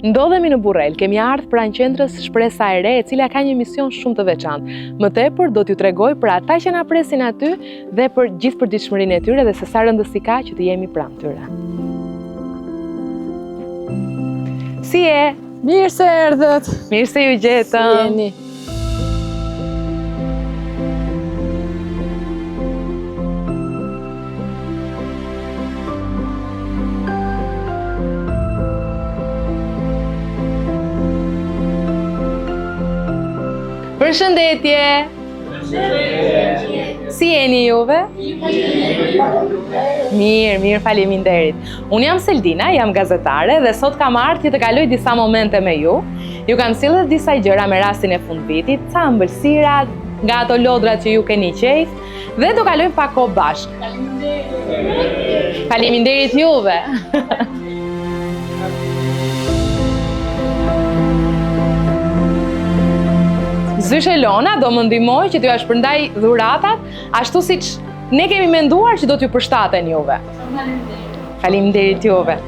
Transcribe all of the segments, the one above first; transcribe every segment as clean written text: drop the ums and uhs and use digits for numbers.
Ndodhemi në Burrel, kemi ardhur pranë qendrës Shpresa e Re, e cila ka një mision shumë të veçantë. Më tepër do t'ju tregoj për ata që na presin aty dhe për gjithë përditshmërinë e tyre dhe se sa rëndësi ka që të jemi pranë tyre. Si e? Mirë se erdhët. Mirë se ju gjetëm. Si jeni? Përshëndetje! Si jeni juve? Mirë, faleminderit. Unë jam Seldina, jam gazetare dhe sot kam ardhur të kaloj disa momente me ju. Ju kam sjellë disa gjëra me rastin e fundvitit, ca ëmbëlsira, nga ato lodrat që ju keni qejf dhe do kalojmë pak kohë bashkë. Faleminderit juve. Zysh Elona do më ndihmoj që t'ju ja shpërndaj dhuratat, ashtu siç ne kemi menduar që do t'ju përshtaten juve. Faleminderit juve.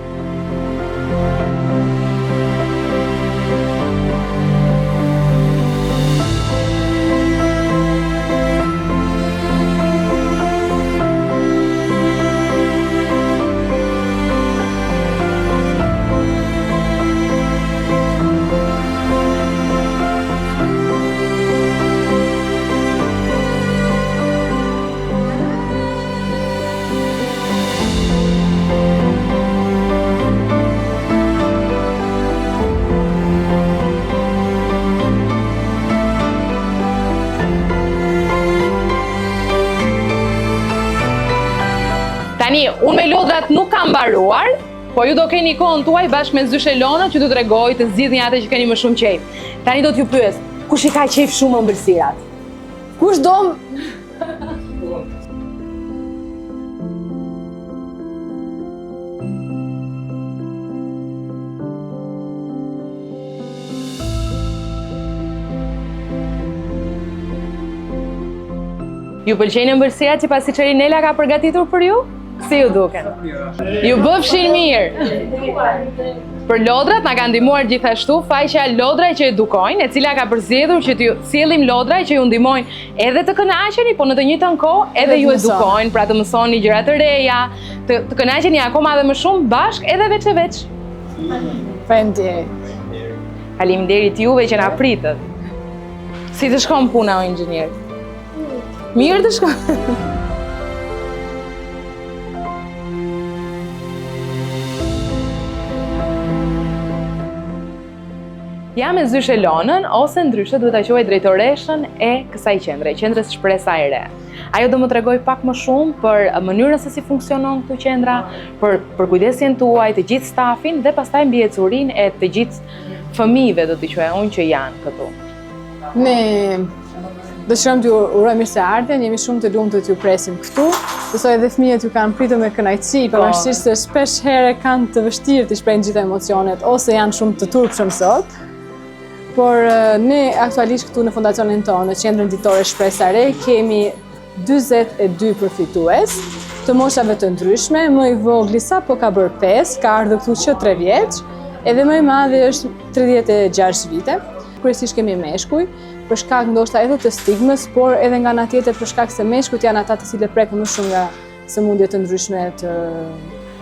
Tani, unë me lodrat nuk kam mbaruar, po ju do keni kohën tuaj bashkë me Zysh Elona që t'ju tregoj të zgjidhni atë që keni më shumë qejf. Tani do t'ju pyes, kush i ka qejf shumë ëmbëlsirat? Kush do? Ju pëlqejnë ëmbëlsirat që pasi Nela ka përgatitur për ju? Si ju duken? Ju bëfshin mirë. Për lodrat na ka ndihmuar gjithashtu faqja Lodra që edukojnë, e cila ka përzgjedhur që t'ju sjellim lodra që ju ndihmojnë edhe të kënaqeni, po në të njëjtën kohë edhe ju edukojnë, pra të mësoni gjëra të reja, të kënaqeni akoma edhe më shumë bashkë edhe veç e veç. Faleminderit. Faleminderit juve që na pritët. Si të shkon puna o inxhinier? Mirë të shkon. Jam me Zysh Elonën, ose ndryshe duhet ta quaj drejtoreshën e kësaj qendre, qendrës Shpresa e Re. Ajo do më tregoj pak më shumë për mënyrën se si funksionon këtu qendra, për kujdesjen tuaj, të gjithë stafin dhe pastaj mbiecurinë e të gjithë fëmijëve, do t'i quaj unë, që janë këtu. Ne dëshirojmë t'ju urojmë mirëseardhjen, jemi shumë të lumtur t'ju presim këtu. Besoj edhe fëmijët ju kanë pritur me kënaqësi, pavarësisht se shpesh herë kanë të vështirë të shprehin gjitha emocionet ose janë shumë të turpshëm sot. Por ne aktualisht këtu në fondacionin tonë, në qendrën ditore Shpresa e Re, kemi 42 përfitues të moshave të ndryshme. Më i vogli sapo ka bërë 5, ka ardhur këtu që 3 vjeç, edhe më i madhi është 36 vite. Kryesisht kemi meshkuj, për shkak ndoshta edhe të stigmës, por edhe nga ana tjetër për shkak se meshkujt janë ata të cilët preken më shumë nga sëmundje të ndryshme të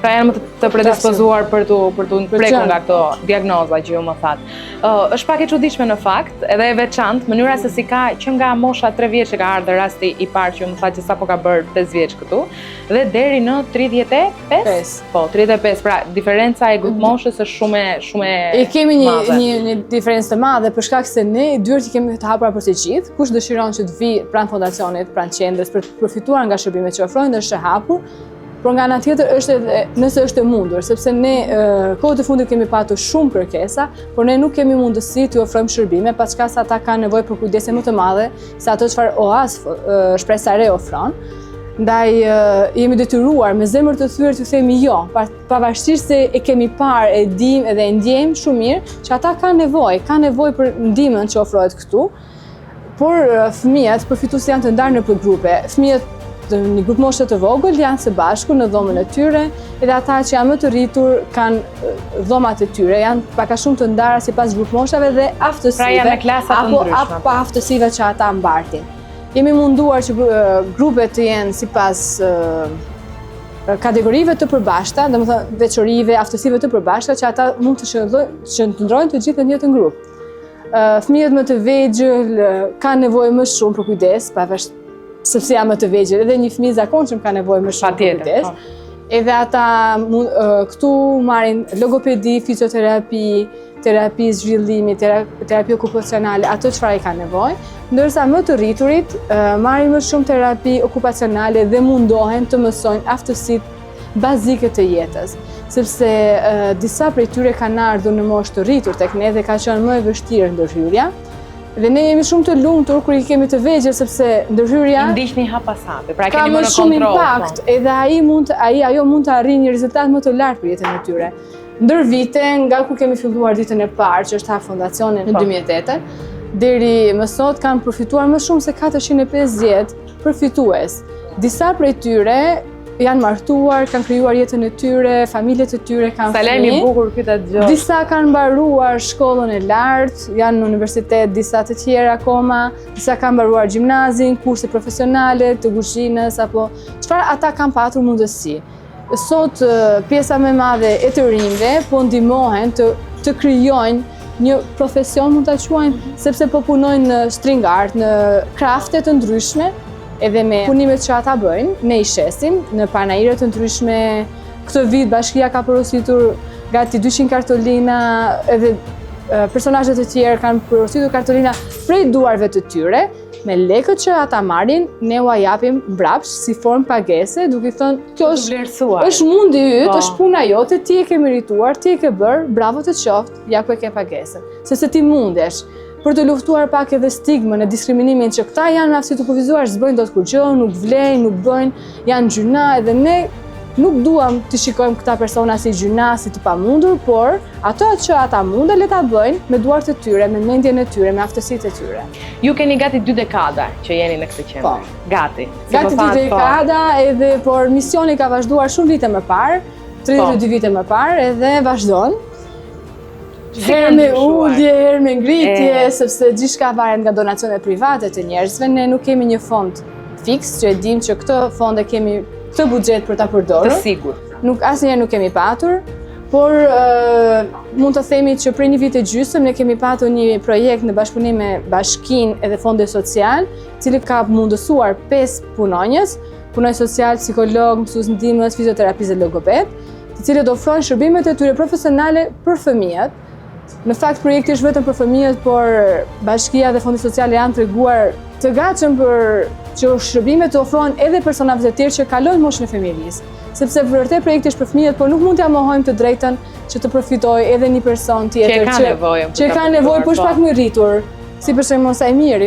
Pra janë më të predispozuar për t'u prekur nga këto diagnoza që ju më thatë. Është pak e çuditshme në fakt, edhe e veçantë, mënyra se si ka që nga mosha 3 vjeç që ka ardhur rasti i parë që ju më thatë që sapo ka bërë 5 vjeç këtu, dhe deri në 35? Po, 35, pra diferenca e moshës është shumë e kemi madhe. një diferencë të madhe për shkak se ne dyert i kemi të hapura për të gjithë. Kush dëshiron që të vi pranë fondacionit, pranë qendrës për të përfituar nga shërbimet që ofrojnë, është e hapur. Por nga ana tjetër është edhe nëse është e mundur, sepse ne kohët e fundit kemi patur shumë kërkesa, por ne nuk kemi mundësi t'ju ofrojmë shërbime, paçka se ata kanë nevojë për kujdese më të madhe se ato çfarë OAS Shpresa e Re ofron. Ndaj jemi detyruar me zemër të thyer t'ju themi jo, pavarësisht se e kemi parë, e dim edhe e ndjejmë shumë mirë që ata kanë nevojë për ndihmën që ofrohet këtu, por fëmijët përfituesi janë të ndarë në grupe. Fëmijët një grup moshe të vogël janë së bashku në dhomën e tyre, edhe ata që janë më të rritur kanë dhomat e tyre, janë pak a shumë të ndara sipas grup moshave dhe aftësive. Pra janë në klasa të ndryshme. Apo aftësive që ata mbartin. Jemi munduar që grupet të jenë sipas kategorive të përbashkëta, domethënë veçorive, aftësive të përbashkëta që ata mund të shndërrojnë të gjithë në njëjtin grup. Fëmijët më të vegjël kanë nevojë më shumë për kujdes, pavarësisht sepse janë më të vegjël, edhe një fëmijë zakonshëm ka nevojë më shumë për kujdes. Edhe ata këtu marrin logopedi, fizioterapi, terapi zhvillimi, terapi okupacionale, ato çfarë i kanë nevojë, ndërsa më të rriturit marrin më shumë terapi okupacionale dhe mundohen të mësojnë aftësitë bazike të jetës, sepse disa prej tyre kanë ardhur në moshë të rritur tek ne dhe ka qenë më e vështirë ndërhyrja. Dhe ne jemi shumë të lumtur kur i kemi të vegjël sepse ndërhyrja I ndiqni hap pas hapi, pra ka keni më më në shumë kontroll. impakt, edhe ajo mund të arrijë një rezultat më të lartë për jetën e tyre. Ndër vite, nga kur kemi filluar ditën e parë, që është hap fondacionin në 2008, deri më sot kanë përfituar më shumë se 450 përfitues. Disa prej tyre janë martuar, kanë krijuar jetën e tyre, familjet e tyre kanë fëmijë. Sa lejmë i bukur ky ta dëgjoj. Disa kanë mbaruar shkollën e lartë, janë në universitet, disa të tjera akoma, disa kanë mbaruar gjimnazin, kurse profesionale të kuzhinës apo çfarë ata kanë patur mundësi. Sot pjesa më e madhe e të rinjve po ndihmohen të krijojnë një profesion, mund ta quajnë, sepse po punojnë në string art, në krafte të ndryshme. Edhe me punimet që ata bëjnë, ne i shesim në panaire të ndryshme. Këtë vit bashkia ka porositur gati 200 kartolina, edhe personazhet e tjerë kanë porositur kartolina prej duarve të tyre. Me lekët që ata marrin, ne ua japim mbrapsht si formë pagese, duke thënë kjo është mundi yt, është puna jote, ti e ke merituar, ti e ke bërë, bravo të qoftë, ja ku e ke pagesën. Sepse ti mundesh. Për të luftuar pak edhe stigmën e diskriminimin që këta janë me aftësi të kufizuar, s'bëjnë dot kur gjë, nuk vlejnë, nuk bëjnë, janë gjyna, edhe ne nuk duam të shikojmë këta persona si gjyna, si të pamundur, por ato që ata mundën le ta bëjnë me duart e tyre, me mendjen e tyre, me aftësitë e tyre. Ju keni gati 2 dekada që jeni në këtë qendër. Po. Gati. Gati 2 dekada, edhe por misioni ka vazhduar shumë vite më parë, 32 vite më parë, edhe vazhdon. Herë me ullje, herë me ngritje, sepse gjithçka varet nga donacionet private të njerëzve. Ne nuk kemi një fond fiks që e dim që këtë fond e kemi këtë buxhet për ta përdorur. Të sigurt. Asnjëherë nuk kemi patur, por mund të themi që prej një viti gjysmë ne kemi patur një projekt në bashkëpunim me Bashkinë edhe Fondi Social, i cili ka mundësuar 5 punonjës social, psikolog, mësues ndihmës, fizioterapist dhe logoped, të cilët ofrojnë shërbimet e tyre profesionale për fëmijët. Në fakt, projekti është vetëm për fëmijët, por Bashkia dhe Fondi Social janë treguar të gatshëm për që shërbimet të ofrohen edhe personave të tjerë që kalojnë moshën e fëmijërisë. Sepse vërtet projekti është për fëmijët, por nuk mund t'ia mohojmë të drejtën që të përfitojë edhe një person tjetër që ka nevojë por është pak më i rritur. Si për shembull Sajmiri,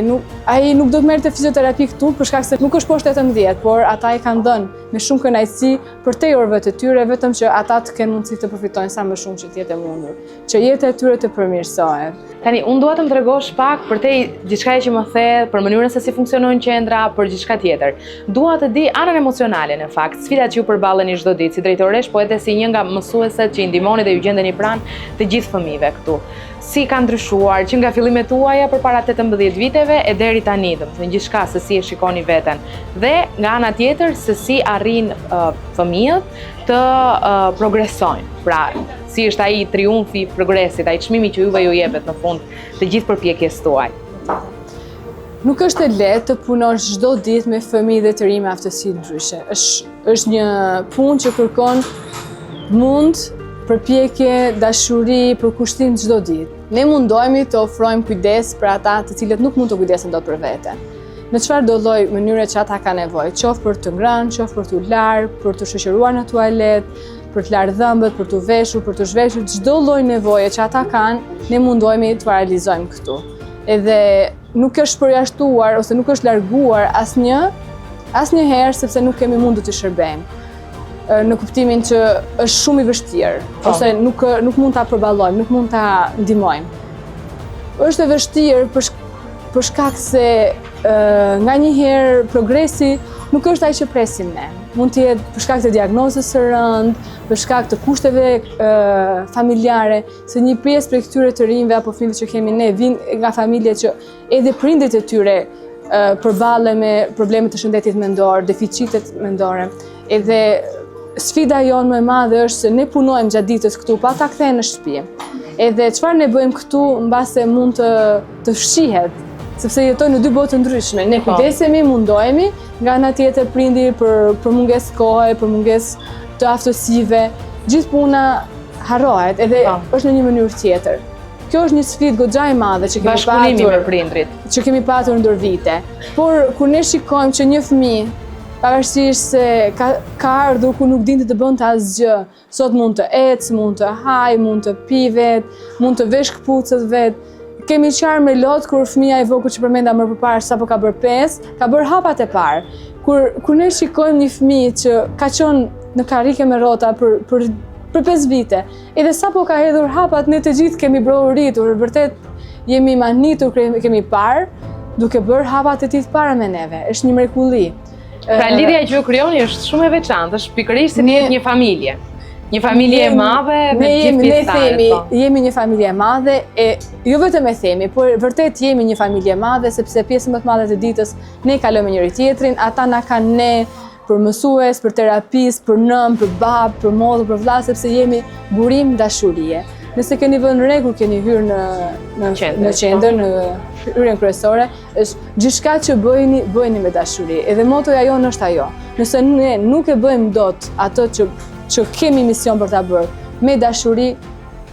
ai nuk do të merrte fizioterapi këtu për shkak se nuk është poshtë 18, por ata i kanë dhënë me shumë kënaqësi për te orëve të tyre, vetëm që ata të kenë mundësi të përfitojnë sa më shumë që të jetë e mundur, që jeta e tyre të përmirësohet. Tani, unë dua të më tregosh pak për te gjithçka që më the, për mënyrën se si funksionojnë qendra, për gjithçka tjetër. Dua të di anën emocionale në fakt, sfidat që ju përballeni çdo ditë si drejtoresh, po edhe si një nga mësueset që i ndihmoni dhe ju gjendeni pranë të gjithë fëmijëve këtu. Si ka ndryshuar që nga fillimet tuaja përpara 18 viteve e deri tani, domethënë gjithçka se si e shikoni veten. Dhe nga ana tjetër se si arrin fëmijët të progresojnë. Pra, si është ai triumfi i progresit, ai çmimi që juve ju jepet në fund të gjithë përpjekjes tuaj. Nuk është e lehtë të punosh çdo ditë me fëmijë dhe të rinj me aftësi ndryshe. Është një punë që kërkon mund, përpjekje, dashuri, përkushtim çdo ditë. Ne mundohemi të ofrojmë kujdes për ata të cilët nuk mund të kujdesen dot për veten. Në çfarëdo lloj mënyre që ata kanë nevojë, qoftë për të ngrënë, qoftë për të larë, për të shoqëruar në tualet, për të larë dhëmbët, për të veshur, për të zhveshur, çdo lloj nevoje që ata kanë, ne mundohemi të realizojmë këtu. Edhe nuk është përjashtuar ose nuk është larguar asnjëherë sepse nuk kemi mundur të shërbejmë. Në kuptimin që është shumë i vështirë, ose nuk mund ta përballojmë, nuk mund ta ndihmojmë. Është e vështirë për shkak se nganjëherë progresi nuk është ai që presim ne. Mund të jetë për shkak të diagnozës së rëndë, për shkak të kushteve familjare, se një pjesë prej këtyre të rinjve apo fëmijëve që kemi ne vinë nga familje që edhe prindërit e tyre përballen me probleme të shëndetit mendor, deficitet mendore. Edhe sfida jonë më e madhe është se ne punojmë gjatë ditës këtu, pa ta kthejmë në shtëpi. Edhe çfarë ne bëjmë këtu mbase mund të fshihet, sepse jetojmë në dy botë ndryshme. Ne kujdesemi, mundohemi, nga ana tjetër prindi për mungesë kohe, për mungesë të aftësive, gjithë puna harrohet, edhe është në një mënyrë tjetër. Kjo është një sfidë goxha e madhe që kemi patur. Bashkëpunimi me prindrit. Që kemi patur ndër vite. Por kur ne shikojmë që një fëmijë, pavarësisht se ka ardhur ku nuk dinte të bënte asgjë, sot mund të ecë, mund të hajë, mund të pi vet, mund të vesh këpucët vet. Kemi qarë me lot kur fëmia e vogël që përmenda më përpara sapo ka bërë 5, ka bërë hapat e parë. Kur ne shikojmë një fëmijë që ka qenë në karrike me rrota për 5 vite, edhe sapo ka hedhur hapat, ne të gjithë kemi brohuritur, vërtet jemi manitur, kemi parë, duke bërë hapat e tij para me neve. Është një mrekulli. Pra lidhja që ju krijoni është shumë e veçantë, është pikërisht se jeni një familje. Një familje e madhe me gjithë pjesëtarët. Jemi një familje e madhe, e jo vetëm e themi, por vërtet jemi një familje e madhe, sepse pjesën më të madhe të ditës ne kalojmë me njëri tjetrin, ata na kanë ne për mësues, për terapist, për nëm, për bab, për modë, për vlla, sepse jemi burim dashurie. Nëse keni vënë re kur keni hyrë në qendër, në hyrjen kryesore, është gjithçka që bëjeni me dashuri. Edhe motoja jonë është ajo. Nëse ne nuk e bëjmë dot ato që kemi mision për ta bërë me dashuri,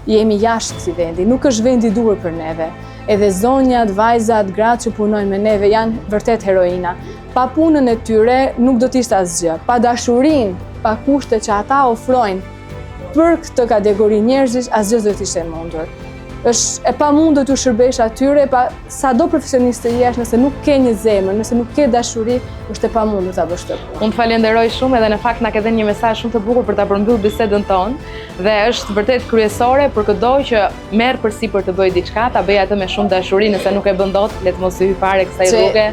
jemi jashtë këtij vendi. Nuk është vendi i duhur për neve. Edhe zonjat, vajzat, gratë që punojnë me neve janë vërtet heroina. Pa punën e tyre nuk do t'ishte asgjë. Pa dashurinë, pa kushtet që ata ofrojnë për këtë kategori njerëzish, asgjë do t'ishte e mundur. Është e pamundur t'u shërbesh atyre, sado profesionist të jesh, nëse nuk ke një zemër, nëse nuk ke dashuri, është e pamundur ta bësh këtë punë. Unë të falenderoj shumë edhe në fakt na ke dhënë një mesazh shumë të bukur për ta përmbyllur bisedën tonë dhe është vërtet kryesore për çdo që merr përsipër të bëjë diçka, ta bëj atë me shumë dashuri, nëse nuk e bën dot, le të mos i hyj fare kësaj rruge,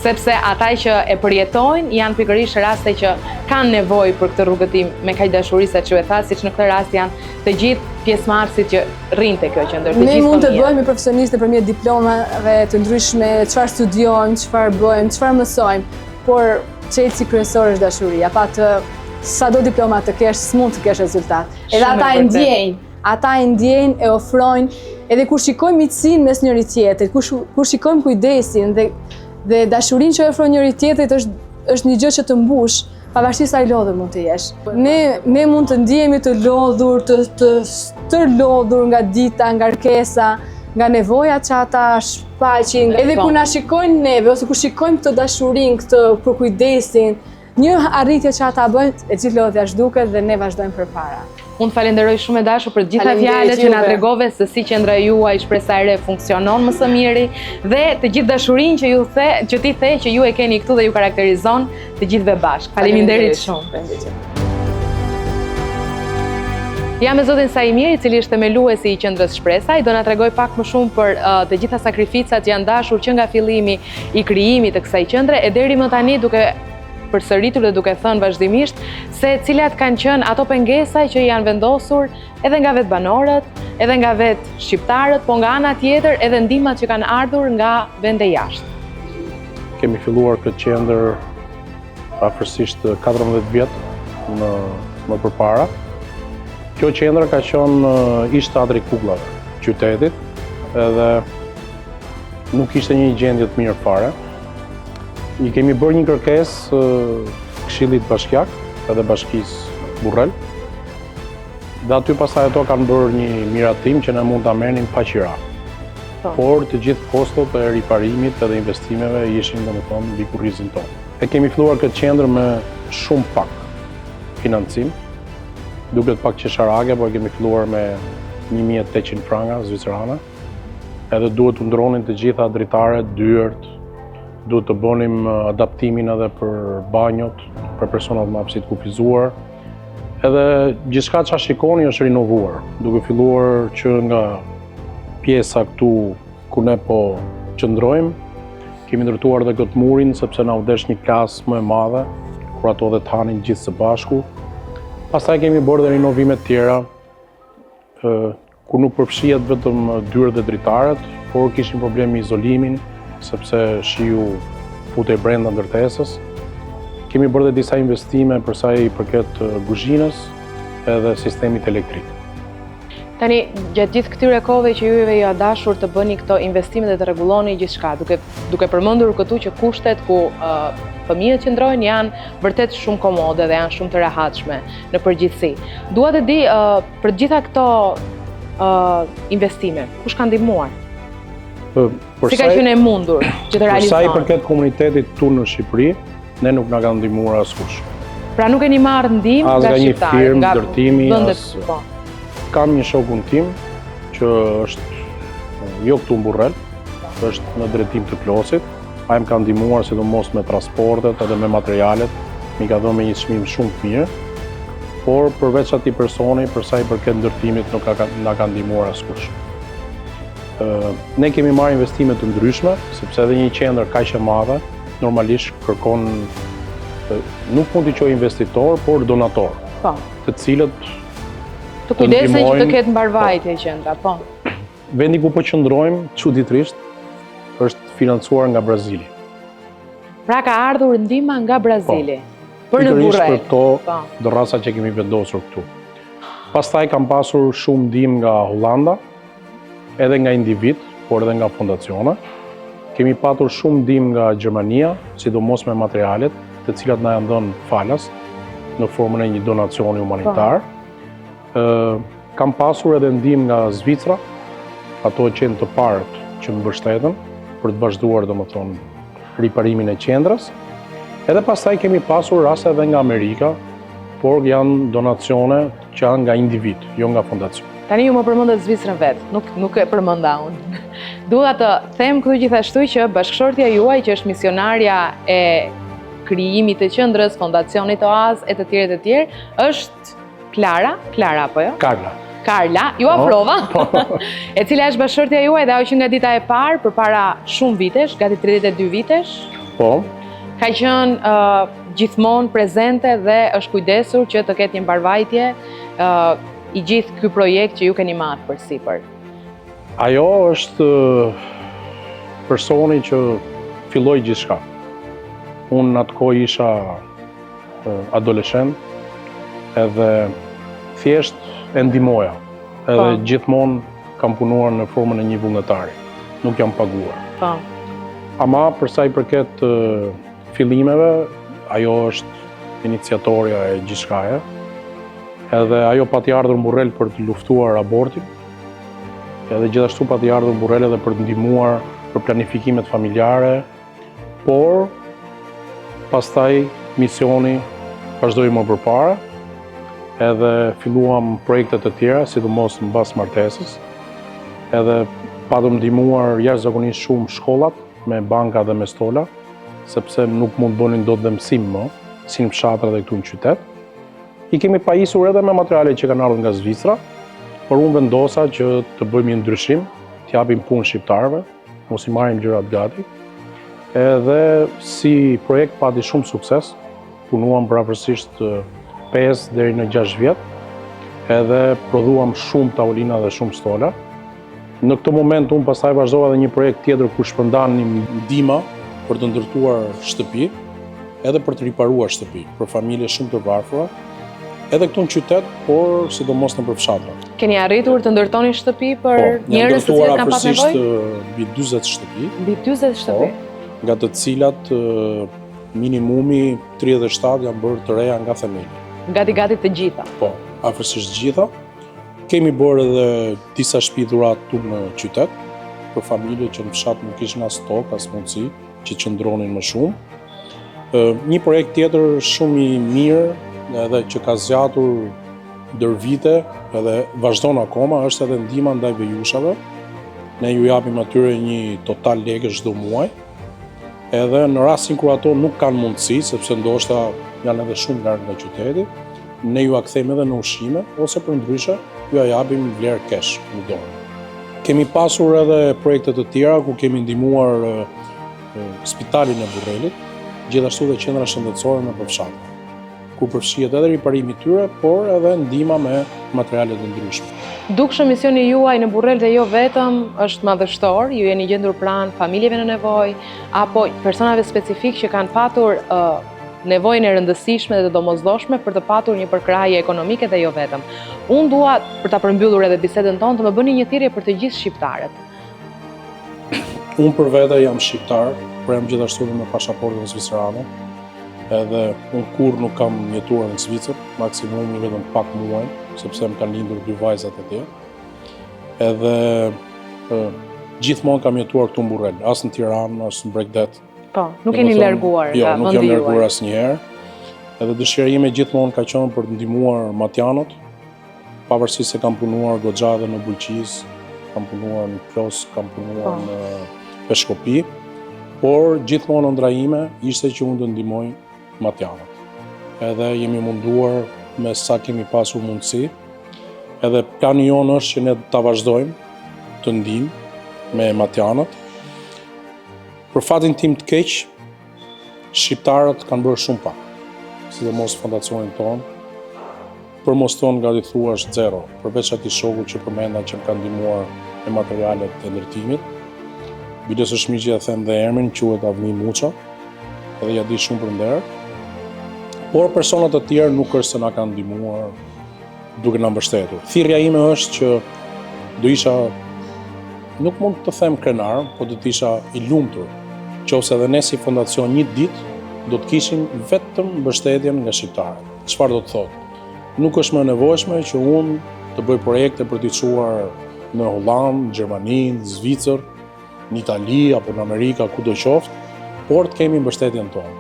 sepse ata që e përjetojnë janë pikërisht raste që kanë nevojë për këtë rrugëtim me kaq dashuri sa që e tha, siç në këtë rast janë të gjithë pjesëmarrësit që rrinë te kjo qendër. Ne mund të bëhemi profesionistë nëpërmjet diplomave të ndryshme, çfarë studiojmë, çfarë bëjmë, çfarë mësojmë, por çelësi kryesor është dashuria. Pa të sado diploma të kesh, s'mund të kesh rezultat. Edhe ata e ndjejnë, e ofrojnë, edhe kur shikojmë miqësinë mes njëri tjetrit, kur shikojmë kujdesin dhe dashurinë që ofron njëri tjetrit është një gjë që të mbush, pavarësisht sa i lodhur mund të jesh. Ne mund të ndihemi të lodhur, të lodhur nga dita, nga kërkesa, nga nevojat që ata shfaqin. Edhe kur na shikojnë neve ose kur shikojmë këtë dashurinë, këtë për kujdesin, një arritje që ata bëjnë, e gjithë lodhja zhduket dhe ne vazhdojmë përpara. Unë falenderoj shumë e dashur për gjitha fjalët që na tregove se si qendra juaj Shpresa e Re funksionon më së miri dhe të gjithë dashurinë që ti the që ju e keni këtu dhe ju karakterizon të gjithëve bashkë. Faleminderit shumë. Jam me zotin Saimir, i cili është themeluesi i qendrës Shpresa, i do na tregoj pak më shumë për të gjitha sakrificat që janë dashur që nga fillimi i krijimit të kësaj qendre e deri më tani duke përsëritur dhe duke thënë vazhdimisht se cilat kanë qenë ato pengesa që janë vendosur edhe nga vetë banorët, edhe nga vetë shqiptarët, po nga ana tjetër edhe ndihmat që kanë ardhur nga vende jashtë. Kemi filluar këtë qendër afërsisht 14 vjet më përpara. Kjo qendër ka qenë ish teatri i kukullave qytetit edhe nuk ishte një gjendje të mirë fare. I kemi bërë një kërkesë Këshillit Bashkiak edhe Bashkisë Burrel. Dhe aty pasaj ato kanë bërë një miratim që ne mund ta merrnim pa qira. Por të gjithë kostot e riparimit edhe investimeve ishin domethënë mbi kurrizin tonë. E kemi filluar këtë qendër me shumë pak financim, duket pak qesharake, por kemi filluar me 1800 franga zvicerane. Edhe duhet të ndronin të gjitha dritaret, dyert, duhet të bënim adaptimin edhe për banjot, për personat më hapësi të kufizuar. Edhe gjithçka që shikoni është rinovuar, duke filluar që nga pjesa këtu ku ne po qëndrojmë, Kemi ndërtuar edhe këtë murin sepse na u desh një klasë më e madhe, kur ato dhe tanin gjithë së bashku. Pastaj kemi bërë dhe rinovime të tjera, kur nuk përfshihet vetëm dyrët dhe dritarët, por kishim problem me izolimin, sepse shiu futej brenda ndërtesës. Kemi bërë dhe disa investime për sa i përket kuzhinës edhe sistemit elektrik. Tani, gjatë gjithë këtyre kohëve që juve ju dashur të bëni këto investime dhe të rregulloni gjithçka, duke përmendur këtu që kushtet ku fëmijët qëndrojnë janë vërtet shumë komode dhe janë shumë të rehatshme në përgjithësi. Dua të di për gjitha këto investime, kush ka ndihmuar? Si ka qenë e mundur që të realizohen? Për sa i përket komunitetit tonë në Shqipëri, ne nuk na ka ndihmuar askush. Pra nuk keni marrë ndihmë nga shqiptarët, nga një firmë ndërtimi, po. Kam një shokun tim që është jo këtu në Burrel, është në drejtim të Klosit. Ai më ka ndihmuar sidomos me transportet edhe me materialet, mi ka dhënë me një çmim shumë të mirë. Por përveç atij personi, për sa i përket ndërtimit nuk na ka ndihmuar askush. Ne kemi marrë investime të ndryshme, sepse edhe një qendër kaq e madhe normalisht kërkon nuk mund të quajë investitor, por donator. Po. Të cilët të kujdesen që të ketë mbarvajtje qendra, po. Vendi ku po qëndrojmë, çuditërisht, është financuar nga Brazili. Pra ka ardhur ndihma nga Brazili. Për në Burrel. Për po. këto dorasa që kemi vendosur këtu. Pastaj kam pasur shumë ndihmë nga Hollanda, edhe nga individ, por edhe nga fondacione. Kemi patur shumë ndihmë nga Gjermania, sidomos me materialet, të cilat na janë dhënë falas në formën e një donacioni humanitar. Kam pasur edhe ndihmë nga Zvicra, ato qenë të parët që më mbështetën për të vazhduar domethënë riparimin e qendrës. Edhe pastaj kemi pasur raste edhe nga Amerika, por janë donacione që janë nga individ, jo nga fondacion. Tani ju më përmendet Zvicrën vetë, nuk e përmenda unë. Dua të them këtu gjithashtu që bashkëshortja juaj, që është misionarja e krijimit të qendrës, fondacionit Oaz e të tjerë, është Klara apo jo? Karla, ju afrova, e cila është bashkëshortja juaj dhe ajo që nga dita e parë, përpara shumë vitesh, gati 32 vitesh, Po. ka qenë gjithmonë prezente dhe është kujdesur që të ketë një mbarvajtje i gjithë ky projekt që ju keni marrë përsipër. Ajo është personi që filloi gjithçka. Unë në atë kohë isha adoleshent, edhe thjesht e ndihmoja. Edhe gjithmonë kam punuar në formën e një vullnetari. Nuk jam paguar. Po. Ama për sa i përket fillimeve, ajo është iniciatorja e gjithçkaje. Edhe ajo pati ardhur në Burrel për të luftuar abortin. Edhe gjithashtu pati ardhur në Burrel edhe për të ndihmuar për planifikimet familjare, por pastaj misioni vazhdoi më përpara. Edhe filluam projekte të tjera, sidomos mbas martesës. Edhe patëm ndihmuar jashtëzakonisht shumë shkollat me banka dhe me stola, sepse nuk mund bënin dot dhe mësim më, si në fshatra dhe këtu në qytet. I kemi pajisur edhe me materialet që kanë ardhur nga Zvicra, por unë vendosa që të bëjmë një ndryshim, të japim punë shqiptarëve, mos i marrim gjërat gati. Edhe si projekt pati shumë sukses, punuam pravarësisht 5 deri në 6 vjet, edhe prodhuam shumë tavolina dhe shumë stola. Në këtë moment unë pastaj vazhdova edhe një projekt tjetër ku shpërndanim ndihma për të ndërtuar shtëpi, edhe për të riparuar shtëpi për familje shumë të varfëra, edhe këtu në qytet, por sidomos në fshatra. Keni arritur të ndërtoni shtëpi për njerëz të cilët kanë pasur nevojë? Mbi 40 shtëpi. Mbi 40 shtëpi. Nga të cilat minimumi 37 janë bërë të reja nga themeli. Gati të gjitha. Po, afërsisht gjitha. Kemi bërë edhe disa shtëpi dhurat tu në qytet, për familje që në fshat nuk kishin as tokë, as mundësi, që qëndronin më shumë. Një projekt tjetër shumë i mirë edhe që ka zgjatur ndër vite edhe vazhdon akoma, është edhe ndihma ndaj vejushave. Ne ju japim atyre një total lekë çdo muaj. Edhe në rastin kur ato nuk kanë mundësi, sepse ndoshta janë edhe shumë larg nga qyteti, ne ju a kthejmë edhe në ushqime, ose për ndryshe, ju a japim vlerë kesh në dorë. Kemi pasur edhe projekte të tjera ku kemi ndihmuar spitalin e Burrelit, gjithashtu dhe qendra shëndetësore në përfshatra, ku përfshihet edhe riparimi i tyre, por edhe ndihma me materiale të ndryshme. Dukshëm misioni juaj në Burrel dhe jo vetëm është madhështor, ju jeni gjendur pranë familjeve në nevojë apo personave specifik që kanë patur nevojën e rëndësishme dhe të domosdoshme për të patur një përkrahje ekonomike dhe jo vetëm. Unë dua për ta përmbyllur edhe bisedën tonë të më bëni një thirrje për të gjithë shqiptarët. Unë për vete jam shqiptar, por jam gjithashtu dhe me pasaportën zvicerane. Edhe unë kur nuk kam jetuar në Zvicër, maksimumi vetëm pak muaj, sepse më kanë lindur 2 vajzat atje. Edhe gjithmonë kam jetuar këtu në Burrel, as në Tiranë, as në Bregdet. Po, nuk jeni larguar nga vendi juaj. Jo, nuk jam larguar asnjëherë. Edhe dëshira ime gjithmonë ka qenë për të ndihmuar matjanot, pavarësisht se kam punuar goxha edhe në Bulqiz, kam punuar në Plos, kam punuar në Peshkopi, por gjithmonë ëndra ime ishte që unë të ndihmoj matjanët. Edhe jemi munduar me sa kemi pasur mundësi, edhe plani jonë është që ne ta vazhdojmë të ndihmë me matjanët. Për fatin tim të keq, shqiptarët kanë bërë shumë pak, sidomos fondacionin tonë, për mos tonë nga thua është zero, përveç atij shoku që përmenda që më kanë ndihmuar me materialet e ndërtimit. Biles është miqë ja them dhe emrin, quhet Avni Muça, edhe ja di shumë për nder. Por personat të tjerë nuk është se na kanë ndihmuar duke na mbështetur. Thirrja ime është që do isha, nuk mund të them krenar, por do të isha i lumtur, qofse edhe ne si fondacion një ditë do të kishim vetëm mbështetjen nga shqiptarët. Çfarë do të thotë? Nuk është më e nevojshme që unë të bëj projekte për t'i çuar në Hollandë, Gjermani, Zvicër, në Itali apo në Amerika, kudo qoftë, por të kemi mbështetjen tonë.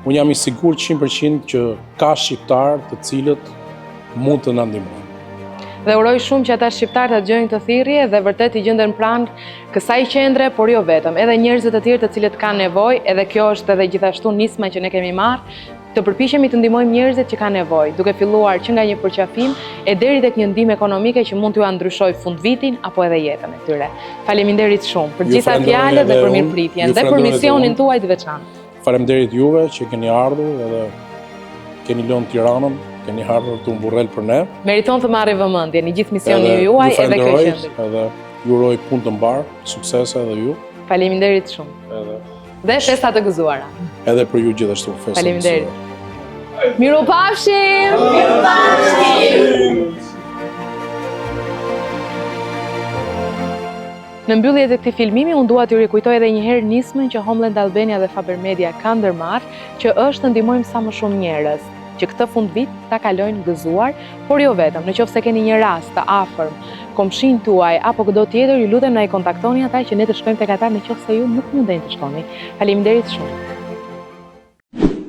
Unë jam i sigurt 100% që ka shqiptarë të cilët mund të na ndihmojnë. Dhe uroj shumë që ata shqiptarë të dëgjojnë këtë thirrje dhe vërtet i gjenden pranë kësaj qendre, por jo vetëm, edhe njerëzit të tjerë të cilët kanë nevojë, edhe kjo është edhe gjithashtu nisma që ne kemi marrë, të përpiqemi të ndihmojmë njerëzit që kanë nevojë, duke filluar që nga një përqafim e deri tek një ndihmë ekonomike që mund t'ju ndryshojë fundvitin apo edhe jetën e tyre. Faleminderit shumë për gjitha fjalët dhe për mirëpritjen dhe për misionin tuaj të veçantë. Faleminderit juve që keni ardhur edhe keni lënë Tiranën, keni ardhur këtu në Burrel për ne. Meriton të marrë vëmendje në gjithë misioni juaj edhe kjo qendër. Edhe ju uroj punë të mbar, suksese edhe ju. Faleminderit shumë. Dhe festa të gëzuara. Edhe për ju gjithashtu festa. Faleminderit. Miropafshim! Në mbyllje të këtij filmimi, unë dua t'ju rikujtoj edhe një herë nismën që Homeland Albania dhe Faber Media kanë ndërmarrë, që është të ndihmojmë sa më shumë njerëz, që këtë fund vit ta kalojnë gëzuar, por jo vetëm, nëse keni një rast të afërm, komshin tuaj apo çdo tjetër, ju lutem na i kontaktoni ata që ne të shkojmë tek ata nëse ju nuk mundeni të shkoni. Faleminderit shumë.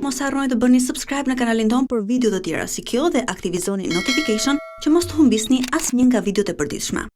Mos harroni të bëni subscribe në kanalin ton për video të tjera si kjo dhe aktivizoni notification që mos të humbisni asnjë nga videot e përditshme.